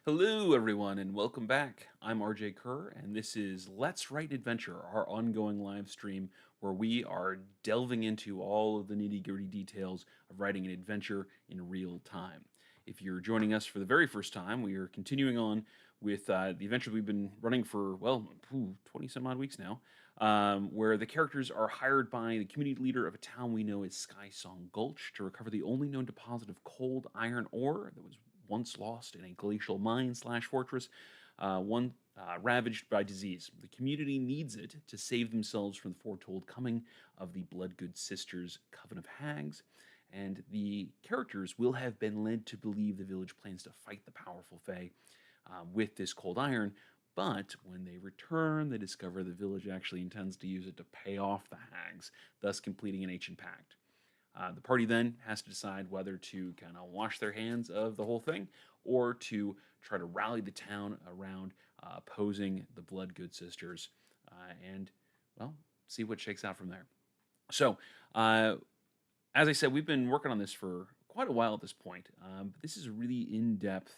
Hello, everyone, and welcome back. I'm RJ Kerr, and this is Let's Write Adventure, our ongoing live stream where we are delving into all of the nitty gritty details of writing an adventure in real time. If you're joining us for the very first time, we are continuing on with the adventure we've been running for, 20 some odd weeks now, where the characters are hired by the community leader of a town we know as Sky Song Gulch to recover the only known deposit of cold iron ore that was once lost in a glacial mine slash fortress, one ravaged by disease. The community needs it to save themselves from the foretold coming of the Bloodgood Sisters Coven of Hags, and the characters will have been led to believe the village plans to fight the powerful Fae with this cold iron. But when they return, they discover the village actually intends to use it to pay off the hags, thus completing an ancient pact. The party then has to decide whether to kind of wash their hands of the whole thing or to try to rally the town around opposing the Bloodgood Sisters and, well, see what shakes out from there. So, as I said, we've been working on this for quite a while at this point. But this is a really in depth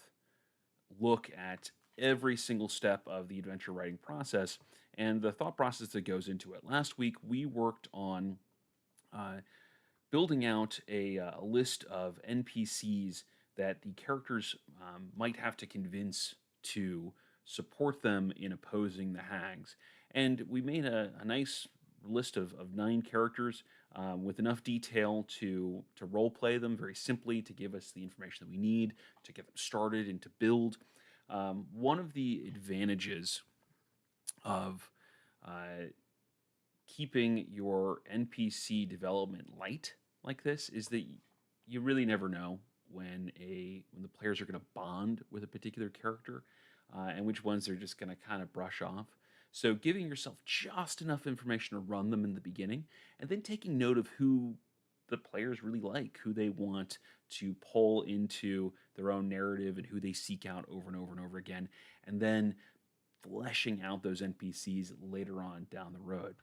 look at every single step of the adventure writing process and the thought process that goes into it. Last week, we worked on uh, building out a list of NPCs that the characters might have to convince to support them in opposing the hags. And we made a nice list of 9 characters with enough detail to role play them very simply, to give us the information that we need to get them started and to build. One of the advantages of uh, keeping your NPC development light like this is that you really never know when the players are going to bond with a particular character and which ones they're just going to kind of brush off. So giving yourself just enough information to run them in the beginning, and then taking note of who the players really like, who they want to pull into their own narrative, and who they seek out over and over and over again, and then fleshing out those NPCs later on down the road.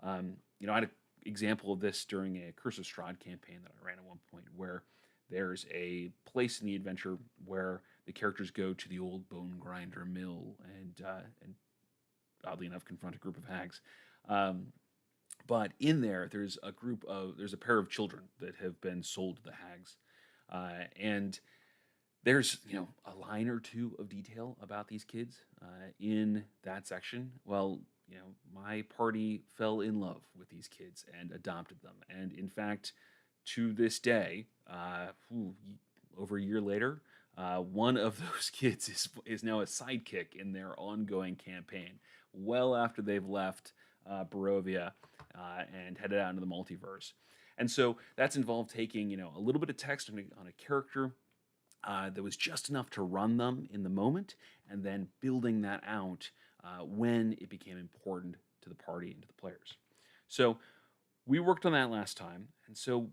I had an example of this during a Curse of Strahd campaign that I ran at one point, where there's a place in the adventure where the characters go to the old bone grinder mill and oddly enough confront a group of hags. Um, but in there, there's a pair of children that have been sold to the hags, and there's a line or two of detail about these kids in that section. Well, my party fell in love with these kids and adopted them, and in fact, to this day, over a year later, one of those kids is now a sidekick in their ongoing campaign, well after they've left Barovia and headed out into the multiverse. And so that's involved taking a little bit of text on a character that was just enough to run them in the moment, and then building that out when it became important to the party and to the players. So we worked on that last time, and so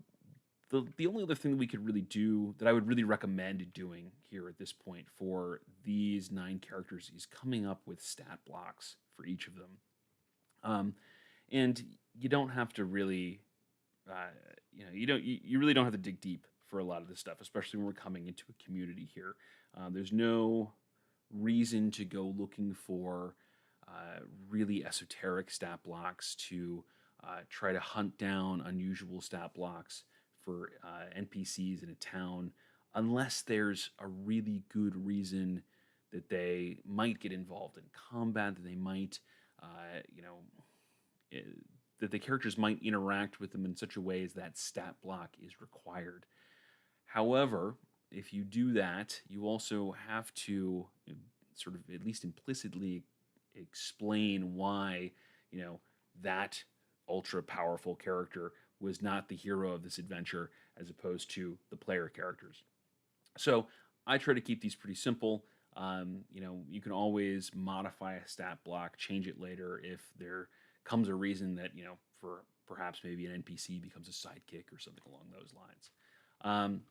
the only other thing that we could really do that I would really recommend doing here at this point for these 9 characters is coming up with stat blocks for each of them. And you don't have to really, you really don't have to dig deep for a lot of this stuff, especially when we're coming into a community here. There's no reason to go looking for really esoteric stat blocks to try to hunt down unusual stat blocks for NPCs in a town, unless there's a really good reason that they might get involved in combat, that they might, eh, that the characters might interact with them in such a way as that stat block is required. However, if you do that, you also have to sort of at least implicitly explain why, that ultra powerful character was not the hero of this adventure as opposed to the player characters. So I try to keep these pretty simple. You can always modify a stat block, change it later if there comes a reason that, for perhaps maybe an NPC becomes a sidekick or something along those lines.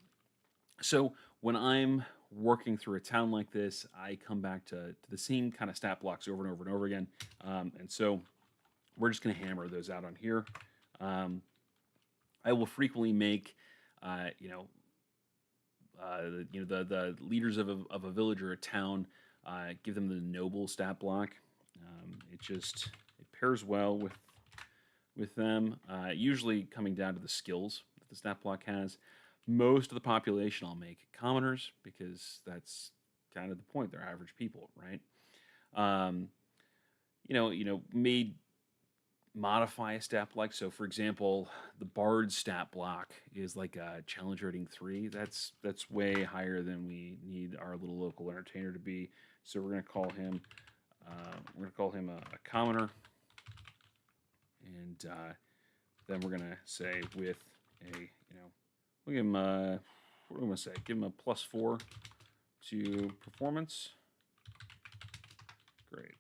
So when I'm working through a town like this, I come back to the same kind of stat blocks over and over and over again. And so we're just going to hammer those out on here. I will frequently make, the leaders of a village or a town, give them the noble stat block. It pairs well with them. Usually coming down to the skills that the stat block has. Most of the population I'll make commoners because that's kind of the point. They're average people, right? Um, may modify a stat block. So, for example, the Bard stat block is like a challenge rating 3. That's way higher than we need our little local entertainer to be. So we're gonna call him a commoner, and then we're gonna say with a we'll give him what am I gonna say? Give him a +4 to performance. Great.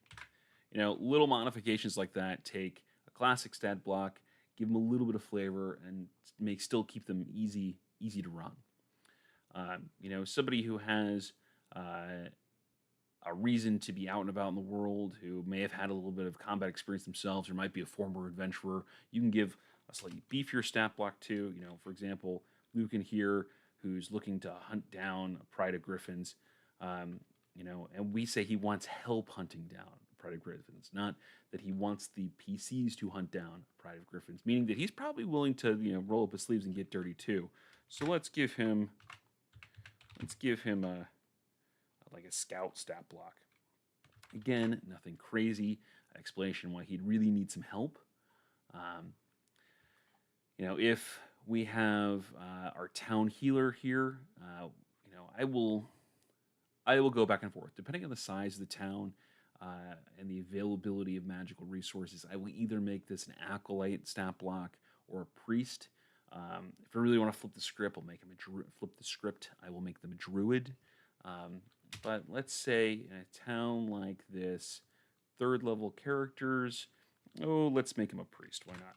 Little modifications like that take a classic stat block, give them a little bit of flavor, and still keep them easy to run. Somebody who has a reason to be out and about in the world, who may have had a little bit of combat experience themselves, or might be a former adventurer, you can give a slightly beefier stat block to. For example, Lucan here, who's looking to hunt down a pride of griffins. And we say he wants help hunting down Pride of Griffins, not that he wants the PCs to hunt down Pride of Griffins, meaning that he's probably willing to, roll up his sleeves and get dirty too. So let's give him a like a scout stat block. Again, nothing crazy. Explanation why he'd really need some help. If we have our town healer here, I will go back and forth depending on the size of the town and the availability of magical resources. I will either make this an acolyte stat block or a priest. If I really want to flip the script, I'll make him I will make them a druid. But let's say in a town like this, 3rd level characters. Oh, let's make him a priest. Why not?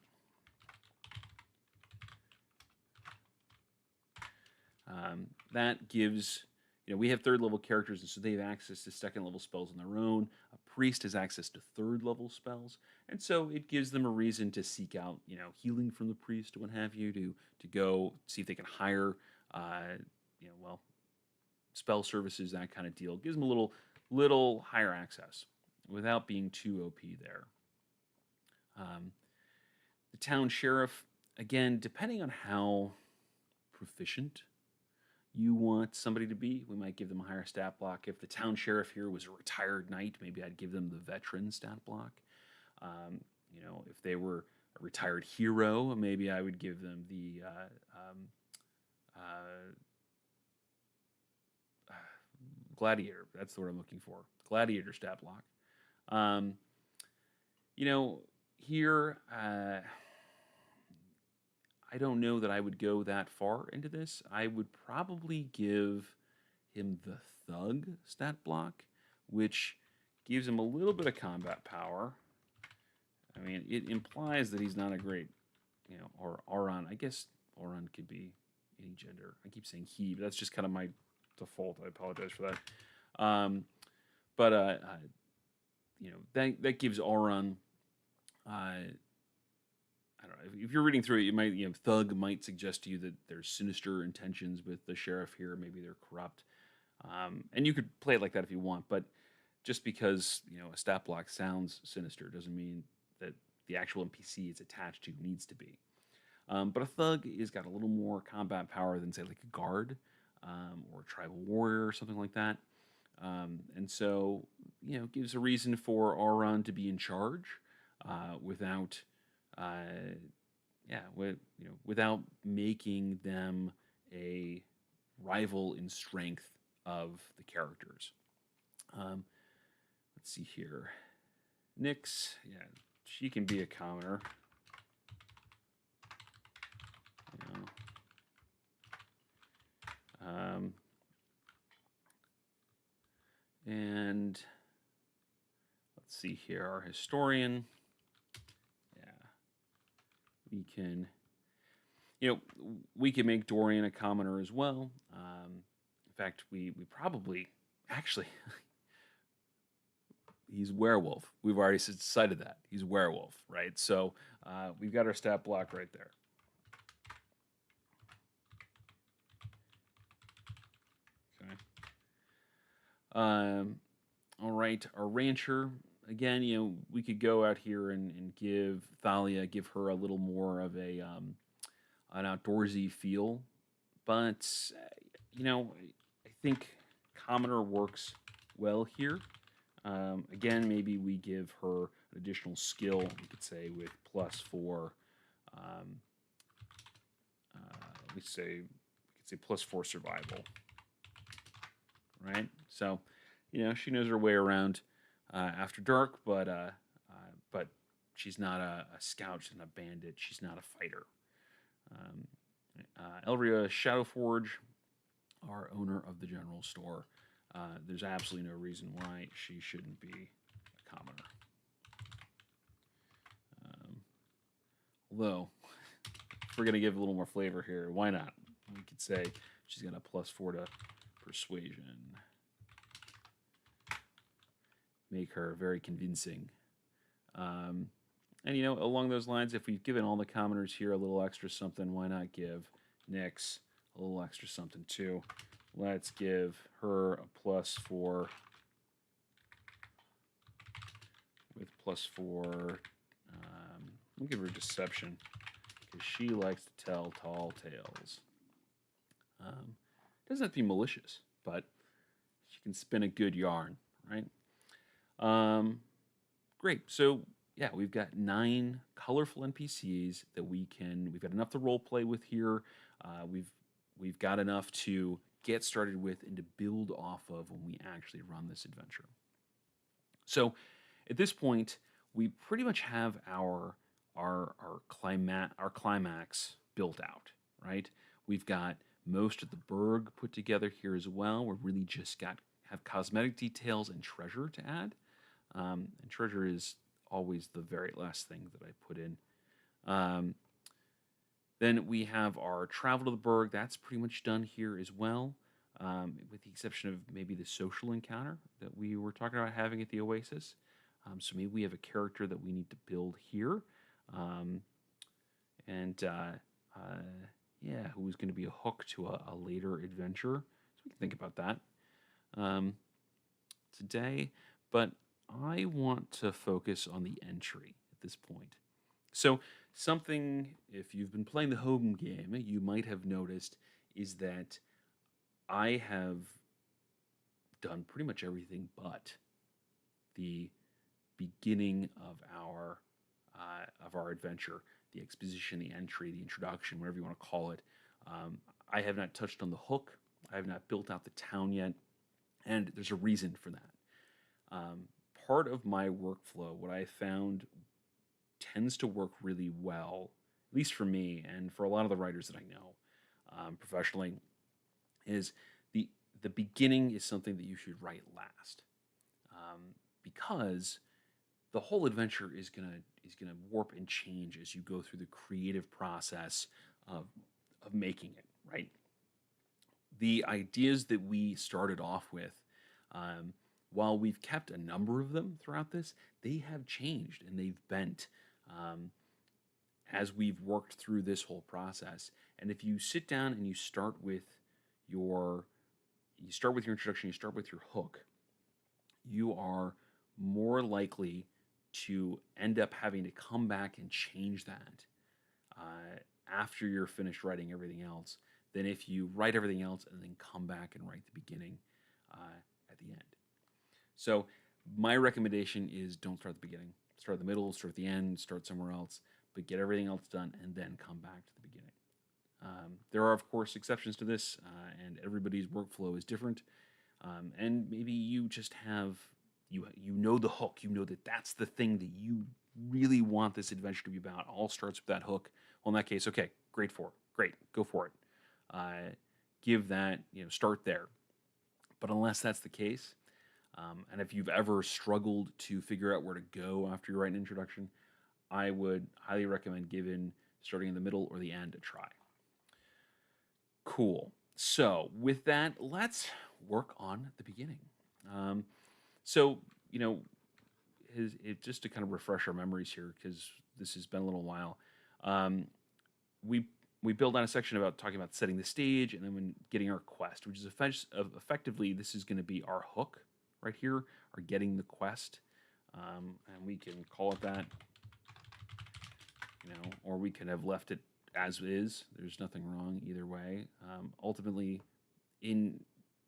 That gives. We have 3rd level characters, and so they have access to 2nd level spells on their own. A priest has access to 3rd level spells, and so it gives them a reason to seek out, healing from the priest or what have you, to go see if they can hire, spell services, that kind of deal. It gives them a little higher access without being too OP there. The town sheriff, again, depending on how proficient you want somebody to be, we might give them a higher stat block. If the town sheriff here was a retired knight, maybe I'd give them the veteran stat block. If they were a retired hero, maybe I would give them the gladiator. That's the word I'm looking for. Gladiator stat block. Here, I don't know that I would go that far into this. I would probably give him the thug stat block, which gives him a little bit of combat power. I mean, it implies that he's not a great, or Auron. I guess Auron could be any gender. I keep saying he, but that's just kind of my default. I apologize for that. That gives Auron. I don't know. If you're reading through it, you might, thug might suggest to you that there's sinister intentions with the sheriff here. Maybe they're corrupt, and you could play it like that if you want. But just because a stat block sounds sinister doesn't mean that the actual NPC it's attached to needs to be. But a thug has got a little more combat power than, say, like a guard or a tribal warrior or something like that. And so, gives a reason for Auron to be in charge without without making them a rival in strength of the characters. Let's see here. Nyx, she can be a commoner. And let's see here, our historian. We can make Dorian a commoner as well. In fact, we probably, actually, he's werewolf. We've already decided that. He's werewolf, right? So we've got our stat block right there. Um, all right, our rancher. Again, we could go out here and give Thalia, give her a little more of an outdoorsy feel, but I think commoner works well here. Again, maybe we give her an additional skill. We could say with +4. Um, we could say +4 survival, right? So, she knows her way around after dark, but she's not a scout. She's not a bandit. She's not a fighter. Um, Elria Shadowforge, our owner of the general store. There's absolutely no reason why she shouldn't be a commoner. Although, if we're going to give a little more flavor here, why not? We could say she's got a +4 to persuasion. Make her very convincing. And along those lines, if we've given all the commoners here a little extra something, why not give Nyx a little extra something too? Let's give her a +4 with +4. We'll give her deception because she likes to tell tall tales. Doesn't have to be malicious, but she can spin a good yarn, right? Great. So yeah, we've got 9 colorful NPCs that we've got enough to role play with here. We've got enough to get started with and to build off of when we actually run this adventure. So at this point, we pretty much have our climax built out, right? We've got most of the burg put together here as well. We're really just have cosmetic details and treasure to add. And treasure is always the very last thing that I put in. Then we have our travel to the burg. That's pretty much done here as well, with the exception of maybe the social encounter that we were talking about having at the Oasis. So maybe we have a character that we need to build here. Who's going to be a hook to a later adventure. So we can think about that today. But I want to focus on the entry at this point. So something, if you've been playing the home game, you might have noticed is that I have done pretty much everything but the beginning of our adventure, the exposition, the entry, the introduction, whatever you want to call it. I have not touched on the hook. I have not built out the town yet, and there's a reason for that. Part of my workflow, what I found tends to work really well, at least for me and for a lot of the writers that I know professionally, is the beginning is something that you should write last, because the whole adventure is gonna warp and change as you go through the creative process of making it, right? The ideas that we started off with, while we've kept a number of them throughout this, they have changed and they've bent as we've worked through this whole process. And if you sit down and you start with your introduction, you start with your hook, you are more likely to end up having to come back and change that after you're finished writing everything else than if you write everything else and then come back and write the beginning at the end. So my recommendation is don't start at the beginning. Start at the middle, start at the end, start somewhere else, but get everything else done and then come back to the beginning. There are, of course, exceptions to this, and everybody's workflow is different. And maybe you just have, you know the hook. You know that that's the thing that you really want this adventure to be about. All starts with that hook. Well, in that case, okay, great, go for it. Give that, start there. But unless that's the case, and if you've ever struggled to figure out where to go after you write an introduction, I would highly recommend giving starting in the middle or the end a try. Cool. So with that, let's work on the beginning. Just to kind of refresh our memories here, because this has been a little while. We we build on a section about talking about setting the stage, and then when getting our quest, which is effectively this is going to be our hook right here, our getting the quest, and we can call it that, or we can have left it as is. There's nothing wrong either way. Ultimately, in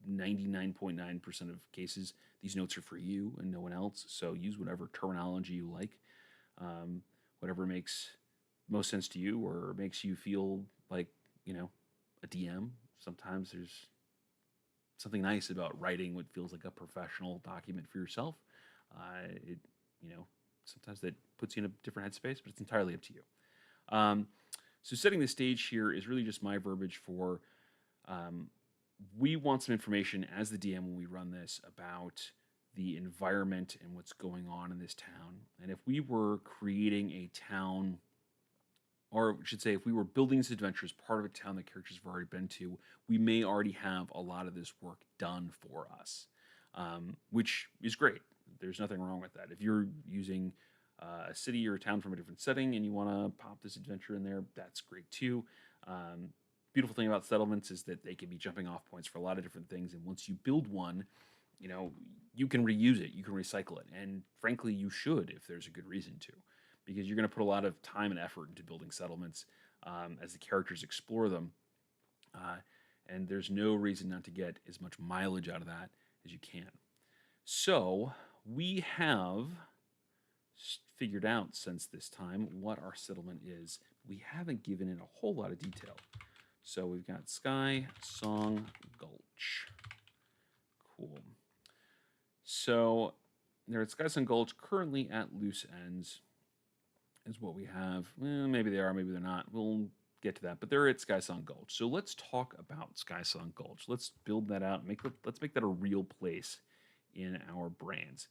99.9% of cases, these notes are for you and no one else. So use whatever terminology you like, whatever makes most sense to you or makes you feel like, a DM. Sometimes there's something nice about writing what feels like a professional document for yourself. It, sometimes that puts you in a different headspace, but it's entirely up to you. So setting the stage here is really just my verbiage for we want some information as the DM when we run this about the environment and what's going on in this town. And if we were creating a town, or I should say, if we were building this adventure as part of a town that characters have already been to, we may already have a lot of this work done for us, which is great. There's nothing wrong with that. If you're using a city or a town from a different setting and you want to pop this adventure in there, that's great too. Beautiful thing about settlements is that they can be jumping off points for a lot of different things, and once you build one, you can reuse it, you can recycle it, and frankly, you should if there's a good reason to, because you're going to put a lot of time and effort into building settlements as the characters explore them, and there's no reason not to get as much mileage out of that as you can. So we have figured out since this time what our settlement is. We haven't given it a whole lot of detail. So we've got Sky Song Gulch. Cool. So they're at Sky Song Gulch, currently at loose ends, is what we have. Maybe they are, maybe they're not. We'll get to that. But they're at Sky Song Gulch. So let's talk about Sky Song Gulch. Let's build that out. Let's make that a real place in our brains.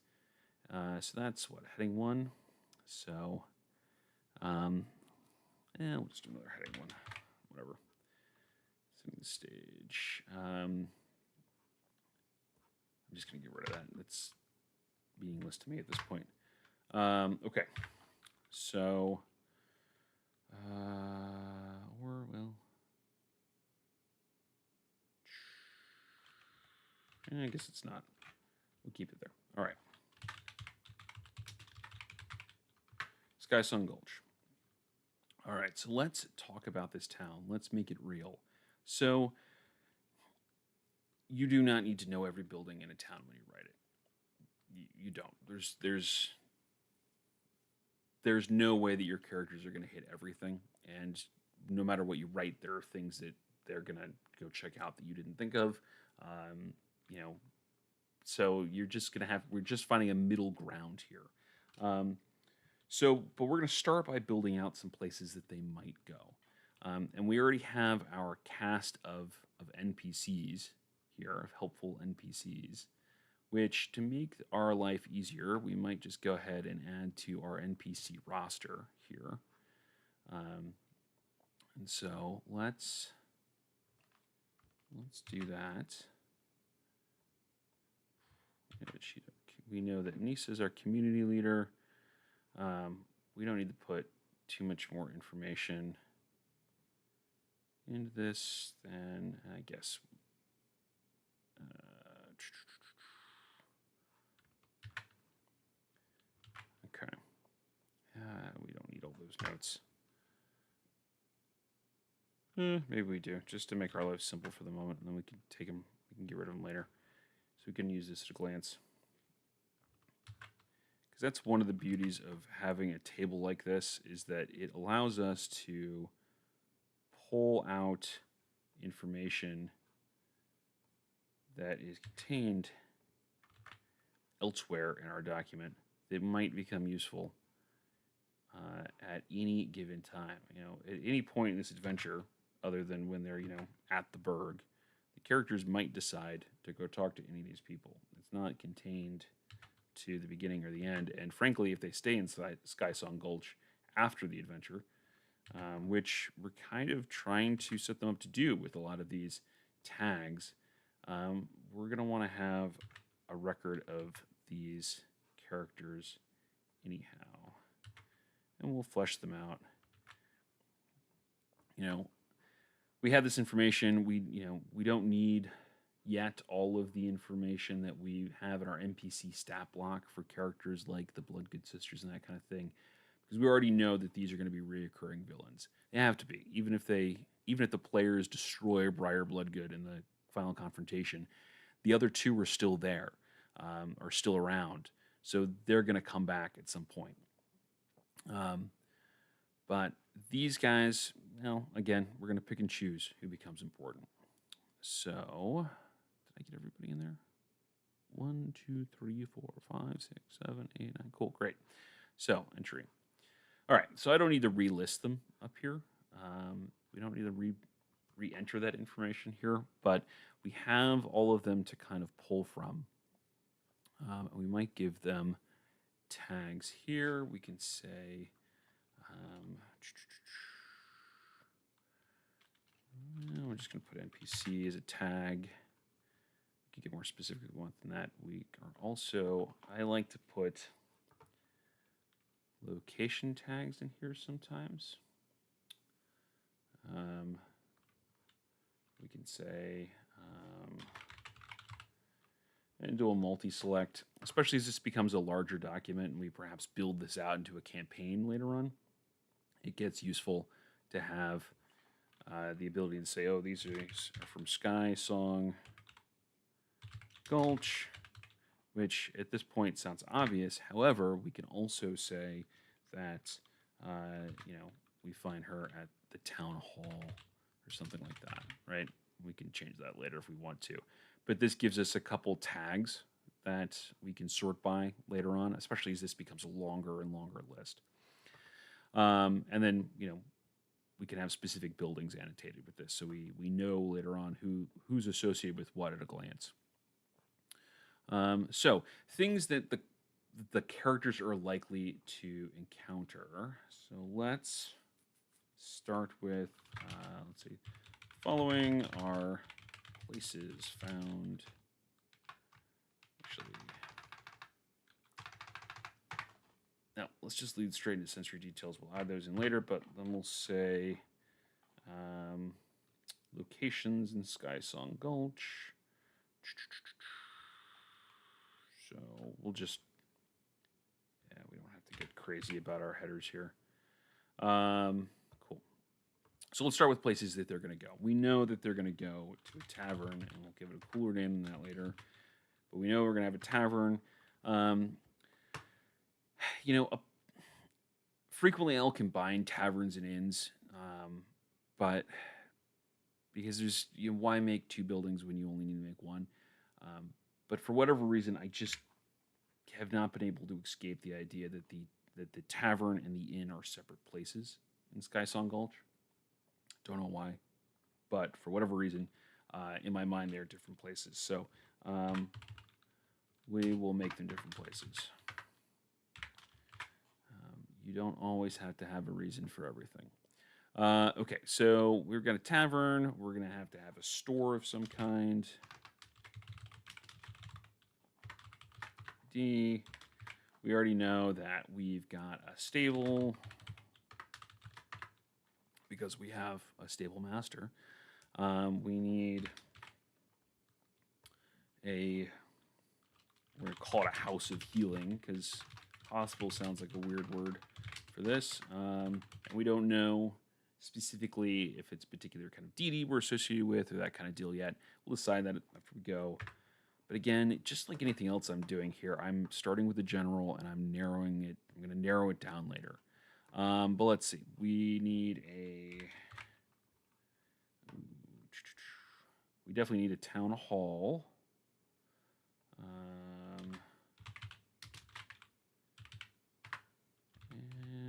So that's what, heading 1. So, we'll just do another heading 1. Whatever. Setting the stage. I'm just going to get rid of that. That's meaningless to me at this point. Okay. So, I guess it's not. We'll keep it there. All right. Sky Song Gulch. All right, so let's talk about this town. Let's make it real. So, you do not need to know every building in a town when you write it. You don't. There's no way that your characters are going to hit everything, and no matter what you write, there are things that they're going to go check out that you didn't think of. So you're just going to have. We're just finding a middle ground here. But we're going to start by building out some places that they might go. And we already have our cast of NPCs here, of helpful NPCs, which, to make our life easier, we might just go ahead and add to our NPC roster here. And so let's do that. We know that Nisa is our community leader. We don't need to put too much more information into this than, I guess. Okay. We don't need all those notes. Maybe we do, just to make our life simple for the moment, and then we can take them, we can get rid of them later. So we can use this at a glance. Because that's one of the beauties of having a table like this, is that it allows us to pull out information that is contained elsewhere in our document that might become useful at any given time. At any point in this adventure, other than when they're, at the Berg, the characters might decide to go talk to any of these people. It's not contained to the beginning or the end. And frankly, if they stay inside Sky Song Gulch after the adventure, which we're kind of trying to set them up to do with a lot of these tags, we're going to want to have a record of these characters anyhow. And we'll flesh them out. we have this information. We don't need yet all of the information that we have in our NPC stat block for characters like the Bloodgood Sisters and that kind of thing, because we already know that these are going to be reoccurring villains. They have to be, even if the players destroy Briar Bloodgood in the final confrontation, the other two are still there, are still around, so they're going to come back at some point. But these guys, again, we're going to pick and choose who becomes important. So, did I get everybody in there? 1, 2, 3, 4, 5, 6, 7, 8, 9. Cool, great. So, entry. All right, so I don't need to relist them up here. We don't need to re-enter that information here, but we have all of them to kind of pull from. We might give them tags here. We can say, we're just going to put NPC as a tag. We can get more specific if we want than that. We are also, I like to put location tags in here sometimes. We can say, and do a multi-select, especially as this becomes a larger document and we perhaps build this out into a campaign later on. It gets useful to have the ability to say, oh, these are from Sky Song Gulch, which at this point sounds obvious. However, we can also say that, we find her at the town hall or something like that, right? We can change that later if we want to. But this gives us a couple tags that we can sort by later on, especially as this becomes a longer and longer list. And then, we can have specific buildings annotated with this, so we know later on who's associated with what at a glance. So things that the characters are likely to encounter. So let's start with, let's see, following are places found. Actually, now let's just lead straight into sensory details. We'll add those in later, but then we'll say locations in Sky Song Gulch. So we'll just, we don't have to get crazy about our headers here. Cool. So let's start with places that they're going to go. We know that they're going to go to a tavern, and we'll give it a cooler name than that later. But we know we're going to have a tavern. Frequently I'll combine taverns and inns, but because there's, why make two buildings when you only need to make one? But for whatever reason, I just have not been able to escape the idea that the tavern and the inn are separate places in Sky Song Gulch. Don't know why, but for whatever reason, in my mind, they're different places. So we will make them different places. You don't always have to have a reason for everything. Okay, so we've got a tavern. We're going to have a store of some kind. We already know that we've got a stable because we have a stable master. We need we're going to call it a house of healing because hospital sounds like a weird word for this. And we don't know specifically if it's a particular kind of deity we're associated with or that kind of deal yet. We'll decide that after we go. But again, just like anything else I'm doing here, I'm starting with the general and I'm narrowing it. I'm going to narrow it down later. But let's see. We need we definitely need a town hall.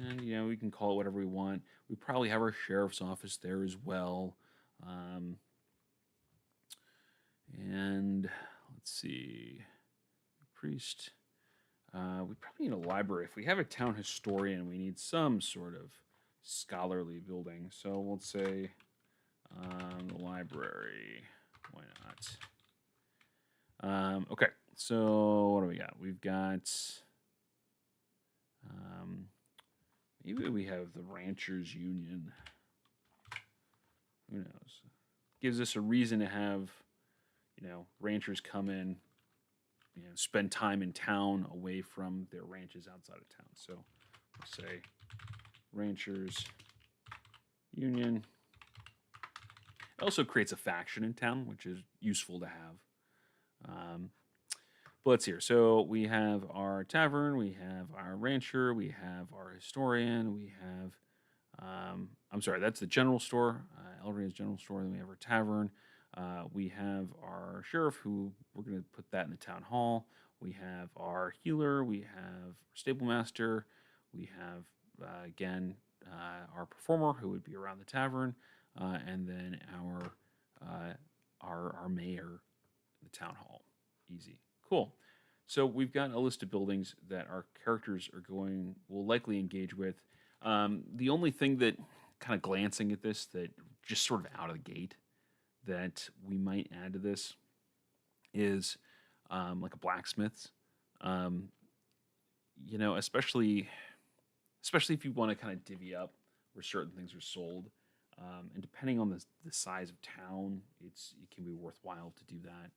And, we can call it whatever we want. We probably have our sheriff's office there as well. And let's see, priest. We probably need a library. If we have a town historian, we need some sort of scholarly building. So we'll say the library. Why not? Okay, so what do we got? We've got maybe we have the Ranchers Union. Who knows? Gives us a reason to have, ranchers come in, spend time in town away from their ranches outside of town. So let's say Ranchers Union. It also creates a faction in town, which is useful to have. But let's hear. So we have our tavern, we have our rancher, we have our historian, we have. I'm sorry, that's the general store, Elria's general store. Then we have our tavern. We have our sheriff, who we're going to put that in the town hall. We have our healer. We have our stable master. We have, again, our performer, who would be around the tavern. And then our mayor, the town hall. Easy. Cool. So we've got a list of buildings that our characters will likely engage with. The only thing that, kind of glancing at this, that just sort of out of the gate, that we might add to this is like a blacksmith's. Especially if you want to kind of divvy up where certain things are sold. And depending on the size of town, it can be worthwhile to do that.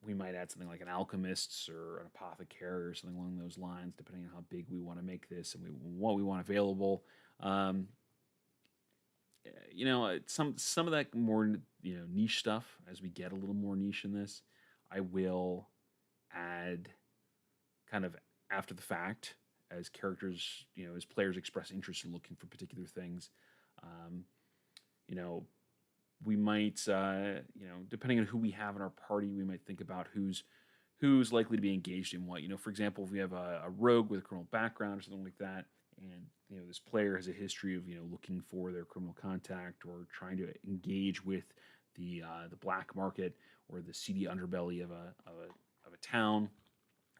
We might add something like an alchemist's or an apothecary or something along those lines, depending on how big we want to make this and what we want available. Some of that more niche stuff, as we get a little more niche in this, I will add kind of after the fact, as characters, as players express interest in looking for particular things. We might, depending on who we have in our party, we might think about who's likely to be engaged in what. For example, if we have a rogue with a criminal background or something like that, and this player has a history of looking for their criminal contact or trying to engage with the black market or the seedy underbelly of a town,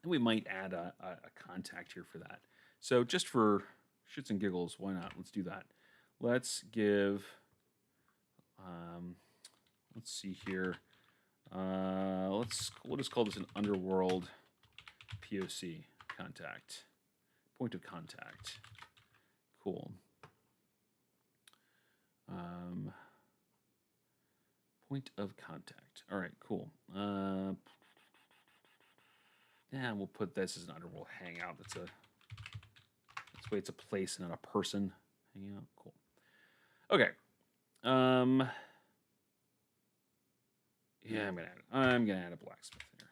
and we might add a contact here for that. So just for shits and giggles, why not? Let's do that. Let's give. Let's see here. We'll just call this an underworld POC contact. Point of contact. Cool. Point of contact. All right, cool. Yeah, we'll put this as an underworld hangout. That's why it's a place and not a person. Hangout. Cool. Okay. Yeah, I'm gonna add a blacksmith here.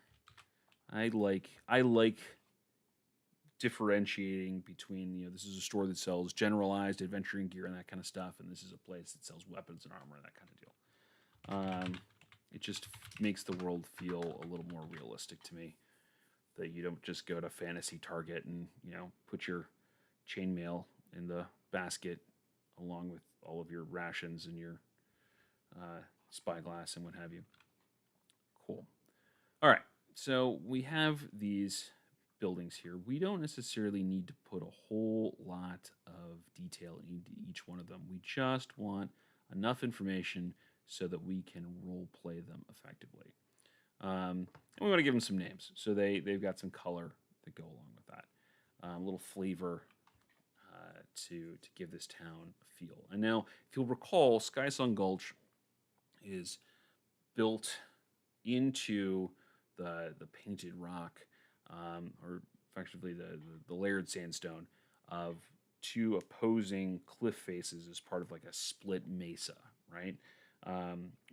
I like differentiating between, this is a store that sells generalized adventuring gear and that kind of stuff, and this is a place that sells weapons and armor and that kind of deal. It just makes the world feel a little more realistic to me, that you don't just go to Fantasy Target and put your chainmail in the basket along with all of your rations and your spyglass and what have you. Cool. All right, so we have these buildings here. We don't necessarily need to put a whole lot of detail into each one of them. We just want enough information so that we can role play them effectively. And we want to give them some names, so they've got some color that go along with that, a little flavor to give this town a feel. And now, if you'll recall, Skysong Gulch is built into the painted rock, or effectively the layered sandstone of two opposing cliff faces as part of like a split mesa, right?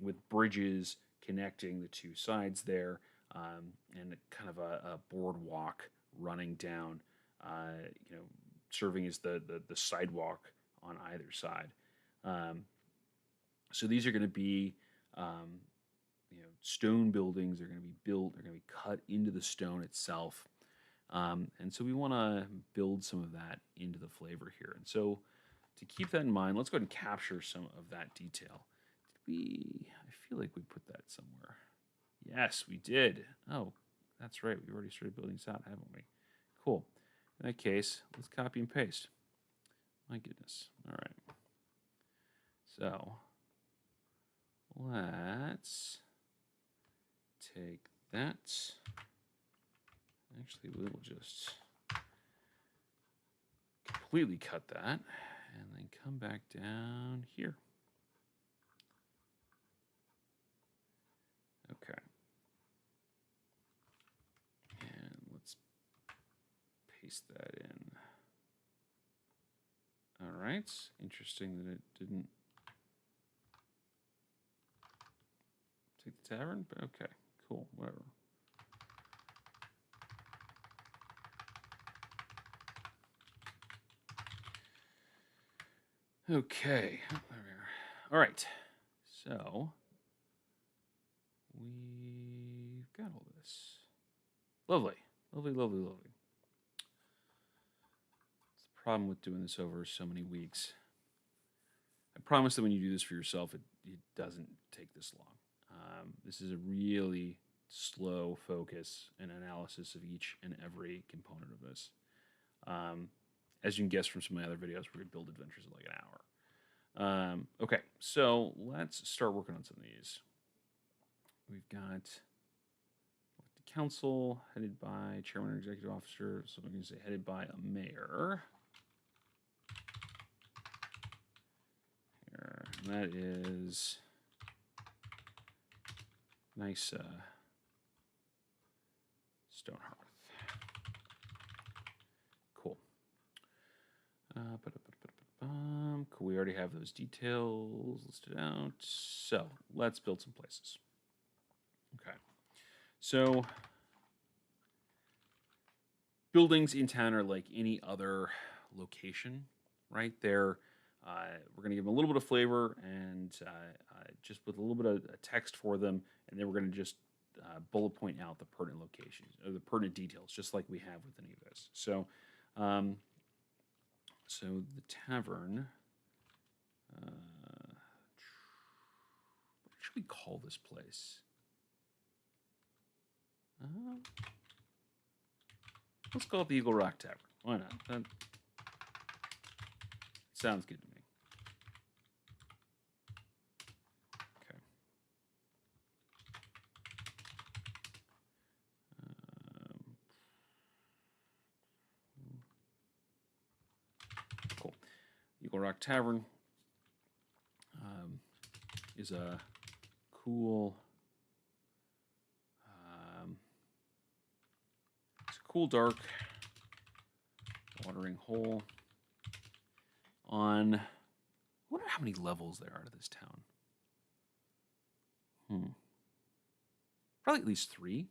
With bridges connecting the two sides there, and kind of a boardwalk running down, serving as the sidewalk on either side. So these are going to be, stone buildings. They're going to be built. They're going to be cut into the stone itself. And so we want to build some of that into the flavor here. And so to keep that in mind, let's go ahead and capture some of that detail. I feel like we put that somewhere. Yes, we did. Oh, that's right. We've already started building this out, haven't we? Cool. In that case, let's copy and paste. My goodness. All right. So let's take that. Actually, we'll just completely cut that And then come back down here. Okay. And let's paste that in. All right. Interesting that it didn't take the tavern, but okay, cool, whatever. Okay, there we are. All right, so we've got all this. Lovely, lovely, lovely, lovely. It's the problem with doing this over so many weeks. I promise that when you do this for yourself, it doesn't take this long. This is a really slow focus and analysis of each and every component of this. As you can guess from some of my other videos, where we build adventures in like an hour. Okay, so let's start working on some of these. We've got elected council, headed by chairman or executive officer. So I'm going to say headed by a mayor. Here, and that is nice stone hearth. Cool. Cool. We already have those details listed out. So let's build some places. Okay. So buildings in town are like any other location, right? We're going to give them a little bit of flavor and just with a little bit of text for them, and then we're going to just bullet point out the pertinent locations or the pertinent details, just like we have with any of this. So, so the tavern. What should we call this place? Let's call it the Eagle Rock Tavern. Why not? That sounds good to me. Okay. Cool. Eagle Rock Tavern is a cool. It's a cool, dark watering hole on. I wonder how many levels there are to this town. Probably at least 3. What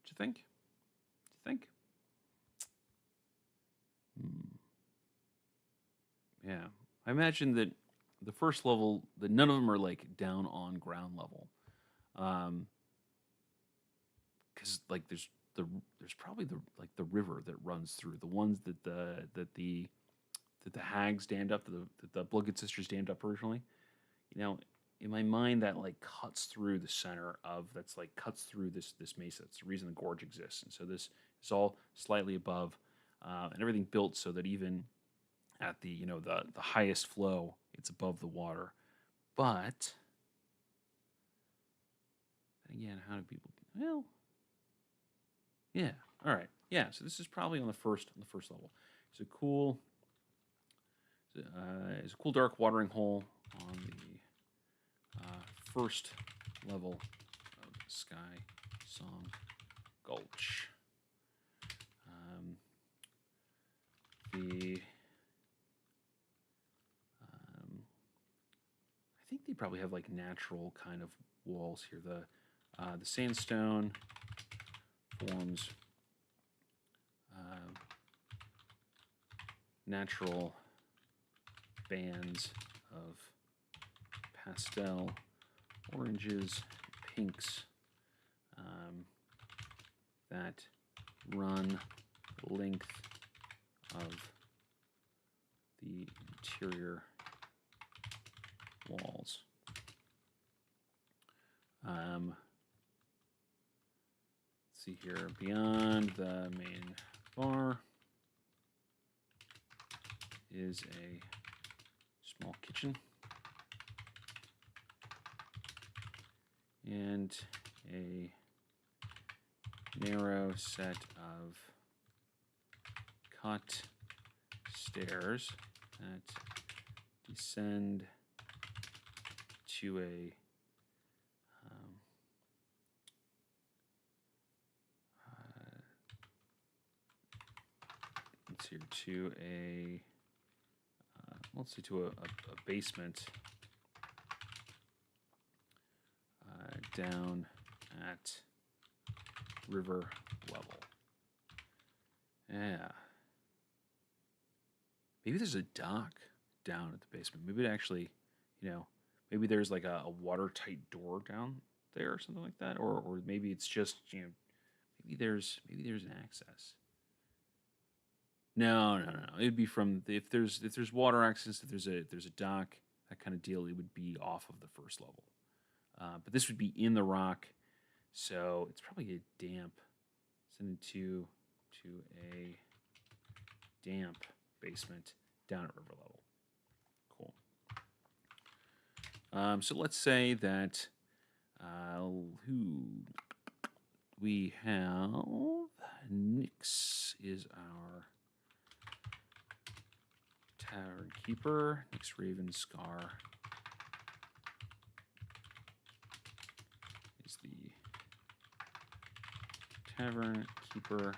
you think? Yeah, I imagine that the first level, that none of them are like down on ground level, because like there's probably the river that runs through the ones that the hags dammed up, that the Bloodgood sisters dammed up originally. You know, in my mind, that like cuts through the center of cuts through this mesa. It's the reason the gorge exists, and so this is all slightly above, and everything built so that even at the the highest flow, it's above the water. But again, how do people? Well, yeah, all right, yeah. So this is probably on the first level. It's a cool dark watering hole on the first level of Sky Song Gulch. I think they probably have like natural kind of walls here. The sandstone forms natural bands of pastel oranges, pinks that run the length of the interior walls. Let's see here, beyond the main bar is a small kitchen and a narrow set of cut stairs that descend to a let's see, to a basement down at river level. Yeah. Maybe there's a dock down at the basement. Maybe it actually, maybe there's like a watertight door down there or something like that. Or maybe it's just, maybe there's an access. No. It'd be from if there's water access, if there's a dock, that kind of deal. It would be off of the first level, but this would be in the rock, so it's probably a damp. Send it to a damp basement down at river level. Cool. So let's say that who we have. Nyx is our Tavern Keeper. Nyx Raven Scar is the Tavern Keeper.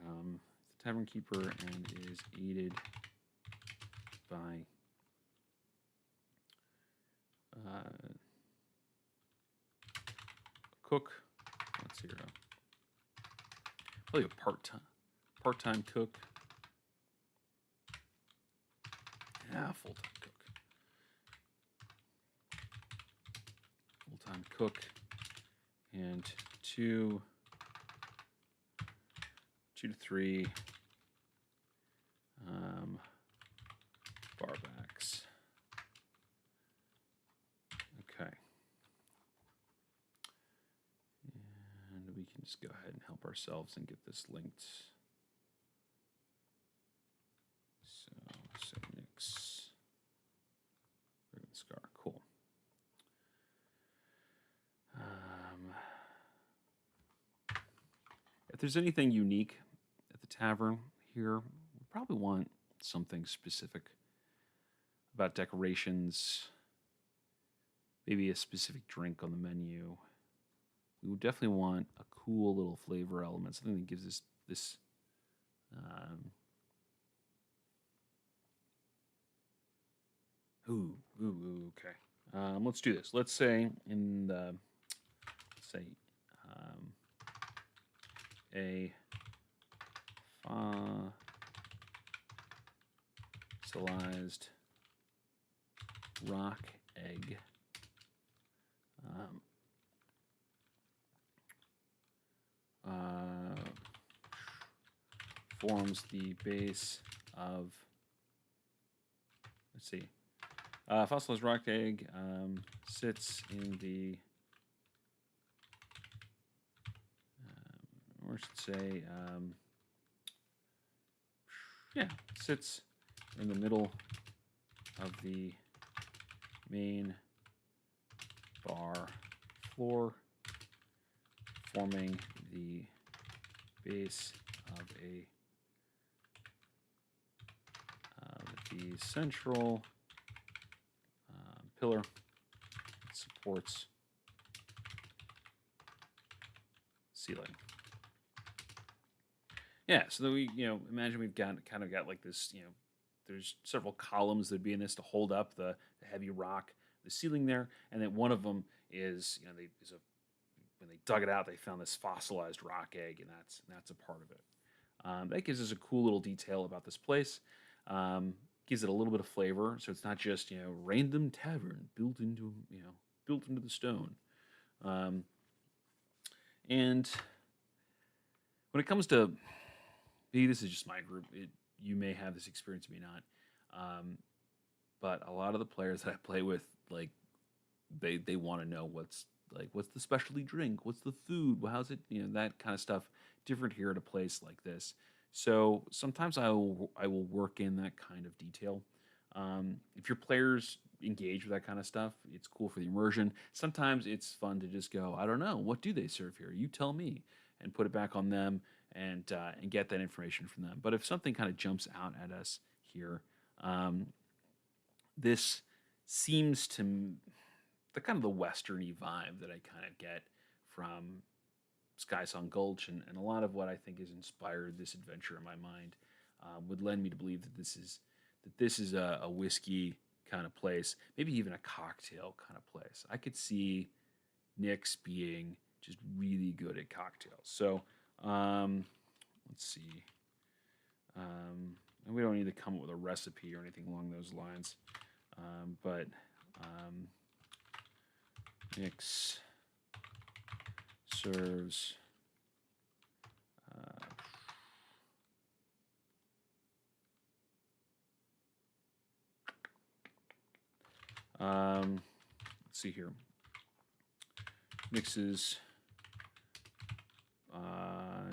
The Tavern Keeper and is aided by cook. Let's see here. Probably a part-time cook. Yeah, full-time cook. Full-time cook and two to three barbacks. Okay. And we can just go ahead and help ourselves and get this linked. So Nyx Raven Scar, cool. If there's anything unique at the tavern here, we probably want something specific about decorations, maybe a specific drink on the menu. We would definitely want a cool little flavor element, something that gives us this okay. Let's do this. Let's say a fossilized rock egg forms the base of, let's see, fossilized rock egg sits in the, or I should say, sits in the middle of the main bar floor, forming the base of the central pillar that supports ceiling. Yeah, so that we, imagine we've kind of got like this, there's several columns that'd be in this to hold up the heavy rock, the ceiling there, and then one of them is, when they dug it out, they found this fossilized rock egg, and that's a part of it. That gives us a cool little detail about this place. Gives it a little bit of flavor, so it's not just random tavern built into the stone. And when it comes to, maybe this is just my group, you may have this experience, may not. But a lot of the players that I play with, like, they want to know what's the specialty drink, what's the food, how's it, that kind of stuff. Different here at a place like this. So sometimes I will work in that kind of detail. If your players engage with that kind of stuff, it's cool for the immersion. Sometimes it's fun to just go, I don't know, what do they serve here? You tell me, and put it back on them. and get that information from them. But if something kind of jumps out at us here, um, this seems to the kind of the westerny vibe that I kind of get from Sky Song Gulch, and a lot of what I think has inspired this adventure in my mind would lend me to believe that this is a whiskey kind of place, maybe even a cocktail kind of place. I could see Nick's being just really good at cocktails. So let's see. And we don't need to come up with a recipe or anything along those lines, but Nick's serves let's see here. Mixes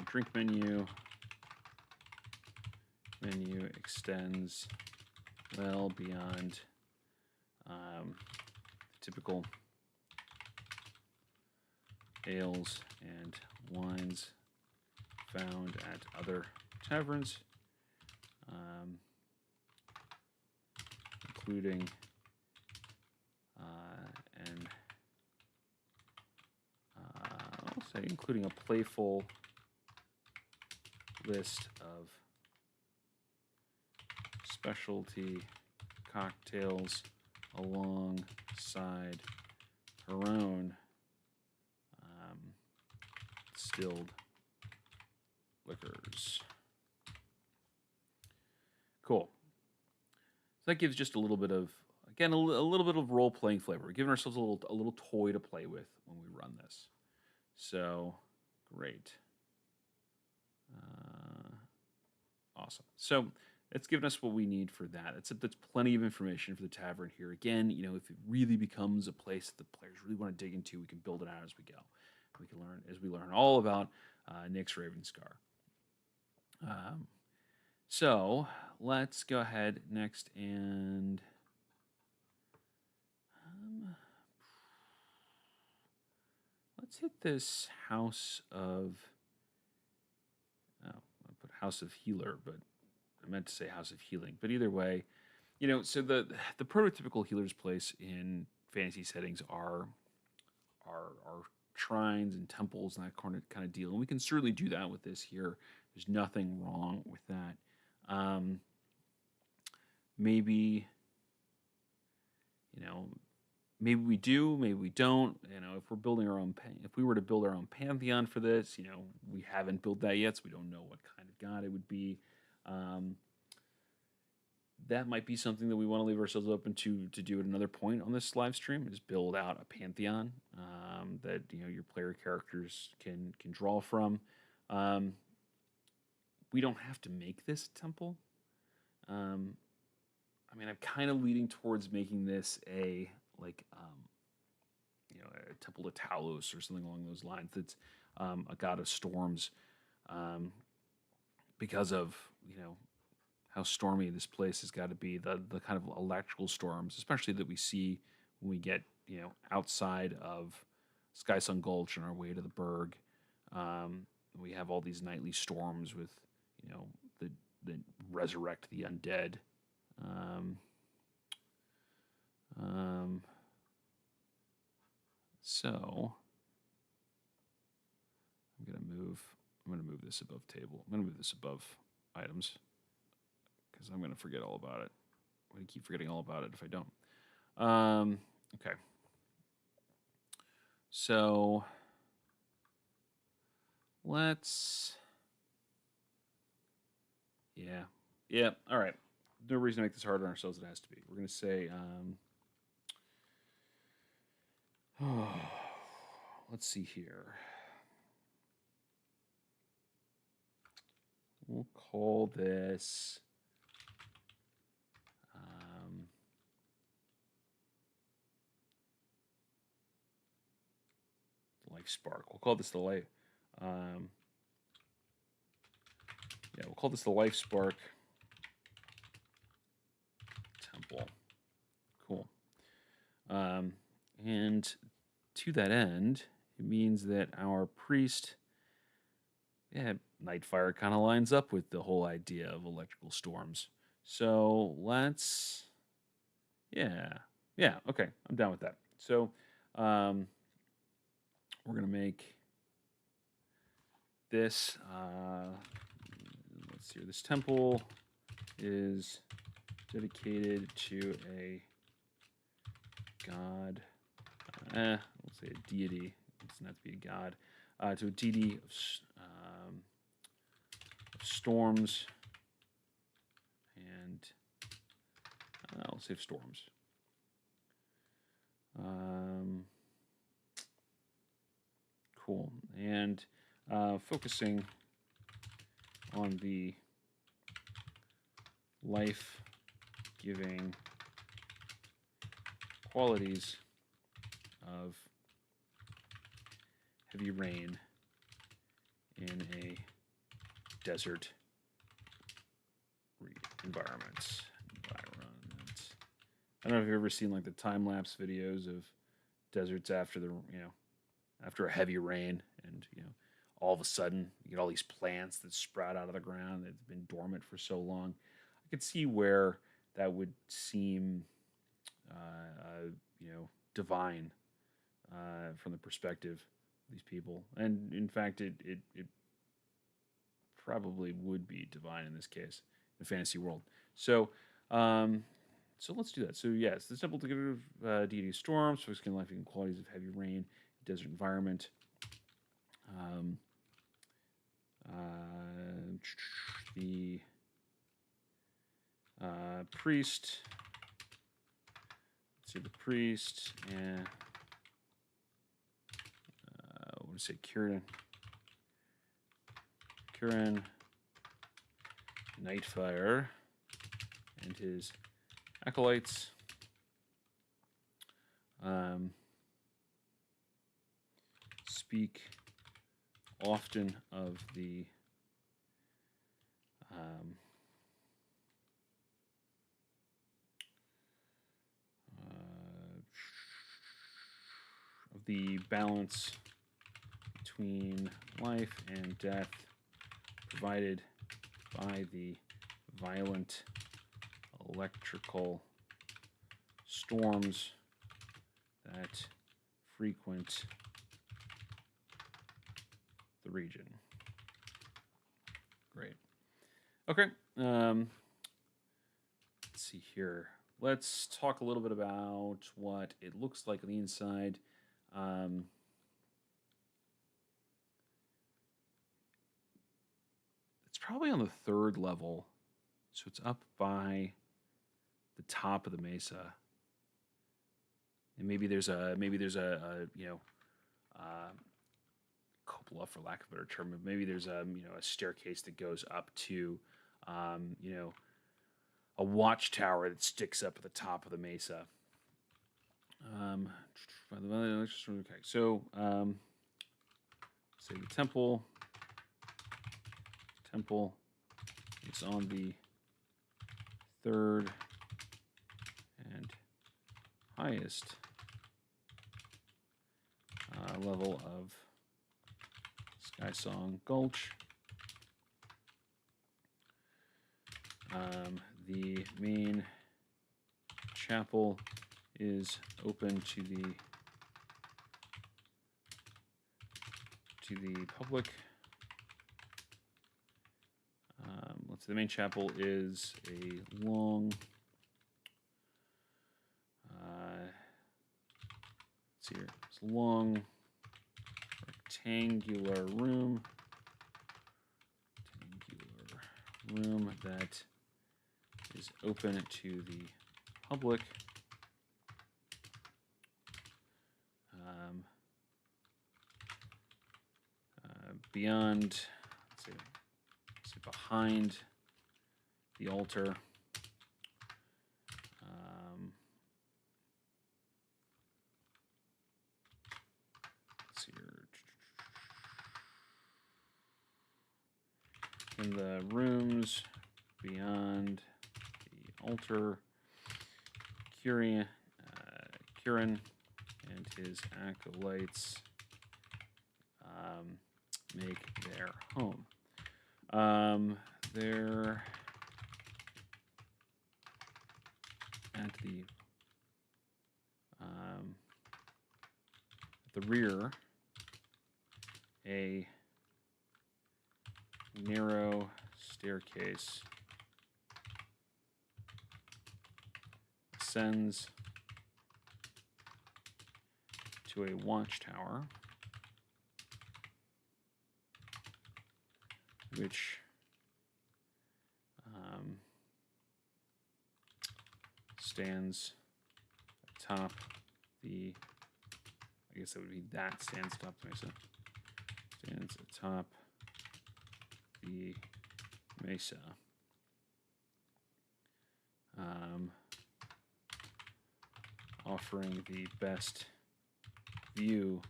drink menu extends well beyond typical ales and wines found at other taverns, including I'll say including a playful list of specialty cocktails alongside her own distilled liquors. Cool. So that gives just a little bit of, again, a little bit of role-playing flavor. We're giving ourselves a little toy to play with when we run this. So, great. Awesome. So it's given us what we need for that. That's plenty of information for the tavern here. Again, if it really becomes a place that the players really want to dig into, we can build it out as we go. We can learn as we learn all about Nick's Ravenscar. So let's go ahead next and let's hit this house of. Oh, I put House of Healer, but I meant to say House of Healing. But either way, so the prototypical healer's place in fantasy settings are shrines and temples and that kind of deal, and we can certainly do that with this here. There's nothing wrong with that. Maybe maybe we do, maybe we don't. If we're building our own, if we were to build our own pantheon for this, we haven't built that yet, so we don't know what kind of god it would be. That might be something that we want to leave ourselves open to do at another point on this live stream. Is build out a pantheon that your player characters can draw from. We don't have to make this temple. I'm kind of leading towards making this a temple to Talos or something along those lines. That's a god of storms, because of how stormy this place has got to be. The kind of electrical storms, especially that we see when we get outside of Sky Sun Gulch on our way to the Berg. We have all these nightly storms with that resurrect the undead. So I'm gonna move this above table. I'm gonna move this above items because I'm gonna forget all about it. I'm gonna keep forgetting all about it if I don't. Okay. So let's. Yeah. All right. No reason to make this harder on ourselves than it has to be. We're gonna say. Let's see here. We'll call this Lifespark. We'll call this the life. We'll call this the Lifespark Temple. Cool. And to that end, it means that our priest, Nightfire kind of lines up with the whole idea of electrical storms. So let's, yeah, okay, I'm down with that. So we're gonna make this. Let's see here. This temple is dedicated to a god. Let's say a deity. It doesn't have to be a god. To a deity of storms, and I'll save storms. Cool. And focusing on the life-giving qualities of heavy rain in a desert environment. I don't know if you've ever seen like the time-lapse videos of deserts after the, after a heavy rain, and all of a sudden you get all these plants that sprout out of the ground that have been dormant for so long. I could see where that would seem, divine from the perspective of these people, and in fact, it probably would be divine in this case, in the fantasy world. So, so let's do that. So yes, the temple to get rid of deity of storms, focusing on life-giving qualities of heavy rain, desert environment. The priest. Let's see the priest and what do you say, Kirin, Nightfire, and his acolytes. Speak often of the balance between life and death provided by the violent electrical storms that frequent the region. Great. Okay. Let's see here. Let's talk a little bit about what it looks like on the inside. It's probably on the third level, so it's up by the top of the mesa. And maybe there's a cupola, for lack of a better term. But maybe there's a staircase that goes up to a watchtower that sticks up at the top of the mesa. Okay, so say the temple is on the third and highest level of Sky Song Gulch. The main chapel is open to the public. Let's see, the main chapel is a long let's see here. It's a long rectangular room that is open to the public. Beyond, let's say behind the altar, let's see here. In the rooms beyond the altar, Kirin and his acolytes make their home. There at the rear, a narrow staircase ascends to a watchtower, which stands atop the, I guess that would be that stands atop the mesa. Stands atop the mesa. Offering the best view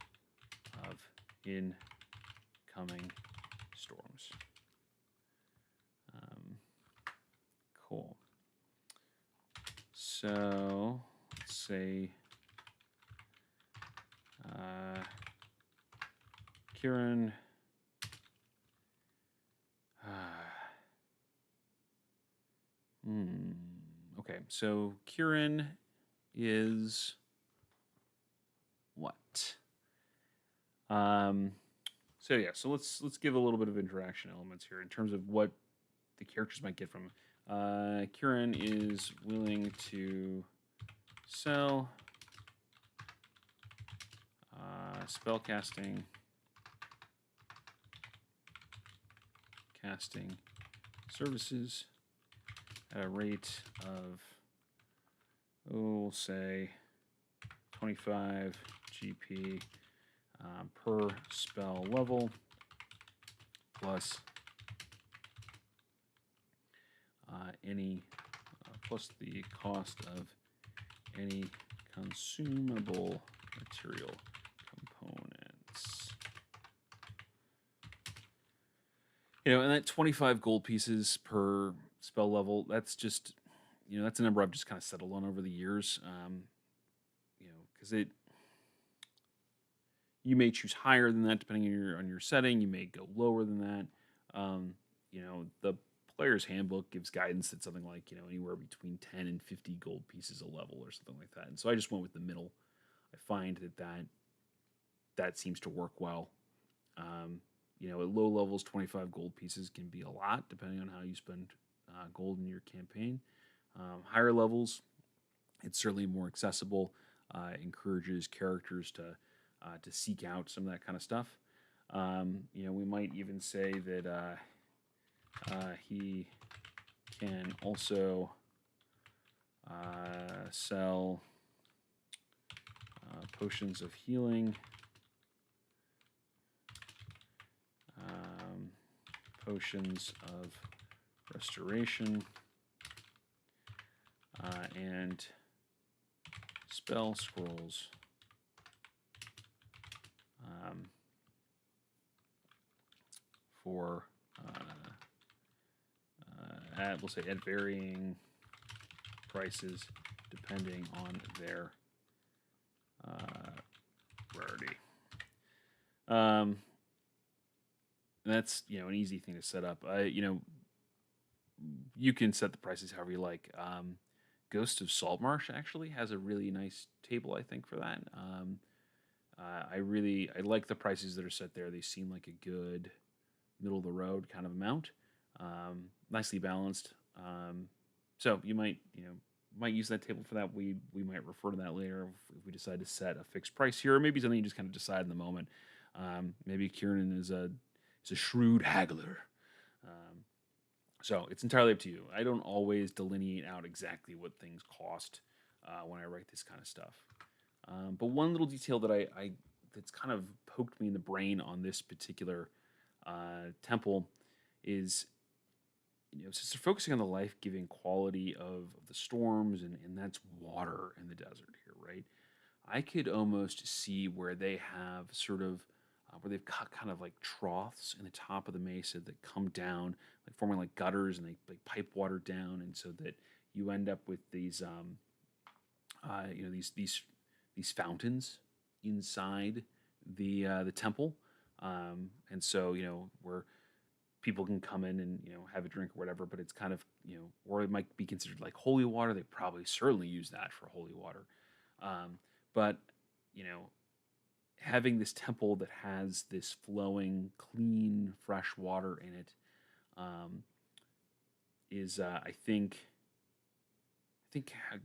of incoming storms. Cool. So let's say Kieran okay, so Kieran is what? So yeah, so let's give a little bit of interaction elements here in terms of what the characters might get from him. Kieran is willing to sell spellcasting services at a rate of, we'll say 25 GP per spell level, plus plus the cost of any consumable material components. And that 25 gold pieces per spell level, that's just, that's a number I've just kind of settled on over the years. Because you may choose higher than that depending on your setting. You may go lower than that. The player's handbook gives guidance that something like, anywhere between 10 and 50 gold pieces a level or something like that. And so I just went with the middle. I find that seems to work well. At low levels, 25 gold pieces can be a lot depending on how you spend gold in your campaign. Higher levels, it's certainly more accessible. Encourages characters to seek out some of that kind of stuff. We might even say that he can also sell potions of healing, potions of restoration, and spell scrolls for we'll say at varying prices depending on their rarity. And that's an easy thing to set up. You can set the prices however you like. Ghost of Saltmarsh actually has a really nice table, I think, for that. I like the prices that are set there. They seem like a good middle of the road kind of amount. Nicely balanced. So you might use that table for that. We might refer to that later if we decide to set a fixed price here, or maybe something you just kind of decide in the moment. Maybe Kieran is a shrewd haggler. So it's entirely up to you. I don't always delineate out exactly what things cost when I write this kind of stuff. But one little detail that that's kind of poked me in the brain on this particular temple is, since they're focusing on the life-giving quality of the storms, and that's water in the desert here, right? I could almost see where they have sort of, where they've cut kind of like troughs in the top of the mesa that come down, like forming like gutters, and they pipe water down, and so that you end up with these, these fountains inside the temple, and so where people can come in and have a drink or whatever, but it's kind of or it might be considered like holy water. They probably certainly use that for holy water, but you know having this temple that has this flowing, clean, fresh water in it um, is, I think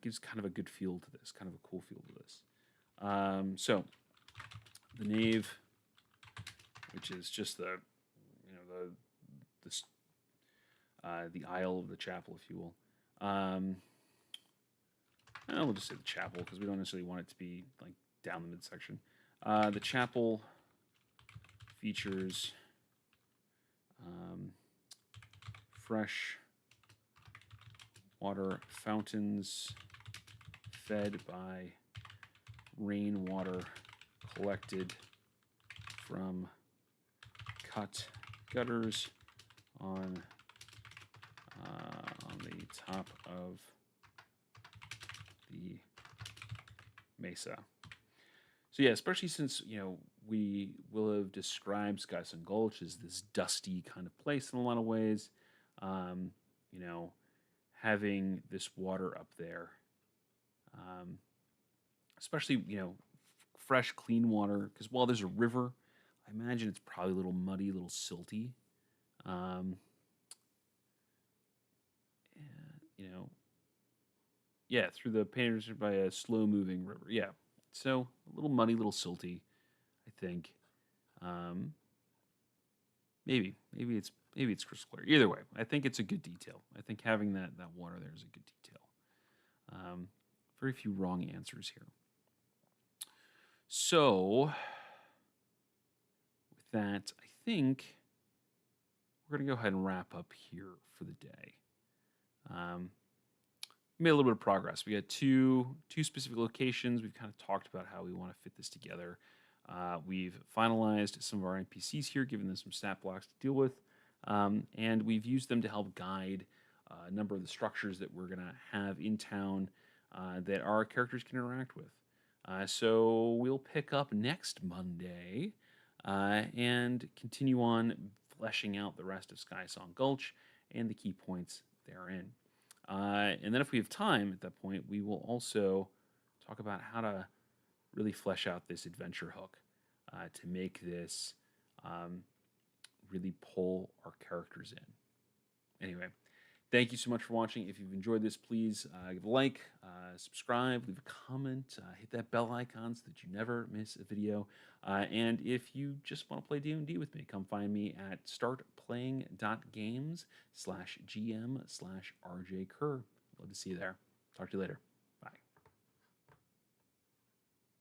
gives kind of a good feel to this, kind of a cool feel to this. So the nave, which is just the, the aisle of the chapel, if you will. We'll just say the chapel because we don't necessarily want it to be like down the midsection. The chapel features fresh water fountains fed by rainwater collected from cut gutters on the top of the mesa. So yeah, especially since we will have described Skysun Gulch as this dusty kind of place in a lot of ways. Having this water up there, especially fresh, clean water. Because while there's a river, I imagine it's probably a little muddy, a little silty. And, yeah, through the painters by a slow-moving river. Yeah, so a little muddy, a little silty, I think. Maybe it's crystal clear. Either way, I think it's a good detail. I think having that water there is a good detail. Very few wrong answers here. So with that, I think we're going to go ahead and wrap up here for the day. We made a little bit of progress. We got two specific locations. We've kind of talked about how we want to fit this together. We've finalized some of our NPCs here, given them some stat blocks to deal with, and we've used them to help guide a number of the structures that we're going to have in town that our characters can interact with. So we'll pick up next Monday and continue on fleshing out the rest of Skysong Gulch and the key points therein. And then if we have time at that point, we will also talk about how to really flesh out this adventure hook to make this really pull our characters in. Anyway, thank you so much for watching. If you've enjoyed this, please give a like, subscribe, leave a comment, hit that bell icon so that you never miss a video. And if you just want to play D&D with me, come find me at startplaying.games/GM/RJ Kerr. Love to see you there. Talk to you later.